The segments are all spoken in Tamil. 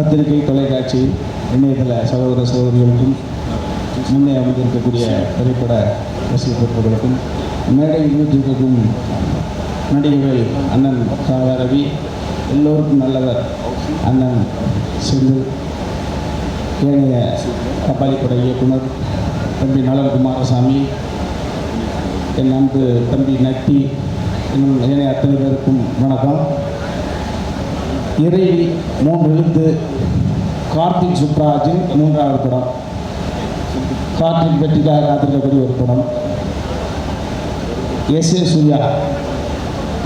பத்திரிகை, தொலைக்காட்சி, இணையதள சகோதர சகோதரிகளுக்கும், முன்னே அமைந்திருக்கக்கூடிய திரைப்பட ரசிக பெற்றவர்களுக்கும், மேடையில் வீட்டிற்கும் நடிகர்கள் அண்ணன் ரவி, எல்லோருக்கும் நல்லவர் அண்ணன் செந்தில், ஏனைய கபாலிப்படை இயக்குனர் தம்பி நலன் குமாரசாமி, என் அன்பு தம்பி நட்டி, இன்னும் ஏனைய அத்தனை பேருக்கும் வணக்கம். இறைவி 3 எழுத்து கார்த்திக் சுப்ராஜின் 3வது படம். கார்த்திக் வெற்றிக்காக காத்திருக்கக்கூடிய ஒரு படம். எஸ்.ஏ. சூர்யா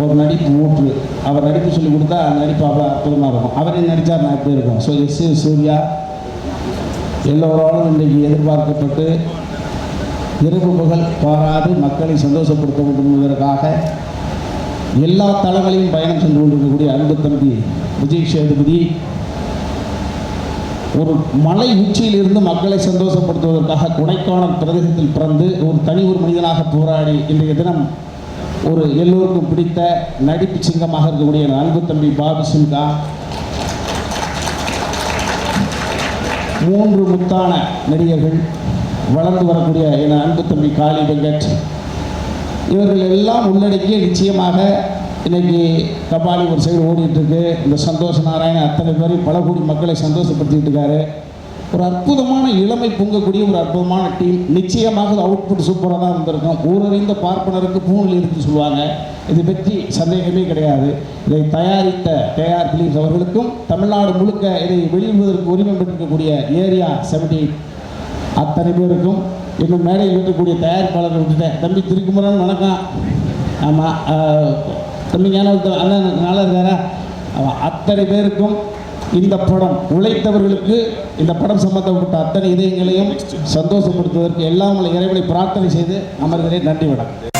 ஒரு நடிப்பு ஊற்று. அவர் நடிப்பு சொல்லி கொடுத்தா அந்த நடிப்பு அவ்வளோ அற்புதமாக இருக்கும். அவரே நடித்தார் நான் எப்படி இருக்கும். So SA. சூர்யா எல்லோராலும் இன்றைக்கு எதிர்பார்க்கப்பட்டு இரவு பகல் பாராது மக்களை சந்தோஷப்படுத்த வேண்டும் என்பதற்காக எல்லா தளங்களையும் பயணம் சென்று கொண்டிருக்கக்கூடிய அன்பு தம்பி விஜய் சேதுபதி ஒரு மலை உச்சியிலிருந்து மக்களை சந்தோஷப்படுத்துவதற்காக கொடைக்கானல் பிரதேசத்தில் பிறந்து ஒரு தனி ஒரு மனிதனாக போராடி இன்றைய தினம் ஒரு எல்லோருக்கும் பிடித்த நடிப்பு சிங்கமாக இருக்கக்கூடிய அன்பு தம்பி பாபி சிங்கா, 3 முத்தான நடிகர்கள், வளர்ந்து வரக்கூடிய என் அன்பு தம்பி காளி வெங்கட், இவர்கள் எல்லாம் உள்ளடக்கிய நிச்சயமாக இன்றைக்கி கபாலி ஒரு சைடு ஓடிட்டுருக்கு. இந்த சந்தோஷ நாராயணன் அத்தனை பேரையும் பல கோடி மக்களை சந்தோஷப்படுத்திட்டு இருக்காரு. ஒரு அற்புதமான இளமை பொங்கக்கூடிய ஒரு அற்புதமான டீம். நிச்சயமாக அவுட்புட் சூப்பராக தான் இருந்திருக்கும். ஊரறிந்த பார்ப்பனருக்கு பூணில் இருந்து சொல்லுவாங்க. இதை பற்றி சந்தேகமே கிடையாது. இதை தயாரித்த கேஆர் பிலிம்ஸ் அவர்களுக்கும், தமிழ்நாடு முழுக்க இதை வெளியிடுவதற்கு உரிமை பெற்றிருக்கக்கூடிய ஏரியா 78 அத்தனை பேருக்கும், இன்னும் மேடையில் இருக்கக்கூடிய தயாரிப்பாளர்கள் விட்டுட்டேன். தம்பி திருக்குமரன் வணக்கம். ஆமாம் தம்பி ஞானவர்த்தன் அண்ணன் நல்லா இருக்காரா? அத்தனை பேருக்கும், இந்த படம் உழைத்தவர்களுக்கு, இந்த படம் சம்பந்தப்பட்ட அத்தனை இதயங்களையும் சந்தோஷப்படுத்துவதற்கு எல்லாம் இறைவனை பிரார்த்தனை செய்து அமர்கிறேன். நன்றி வணக்கம்.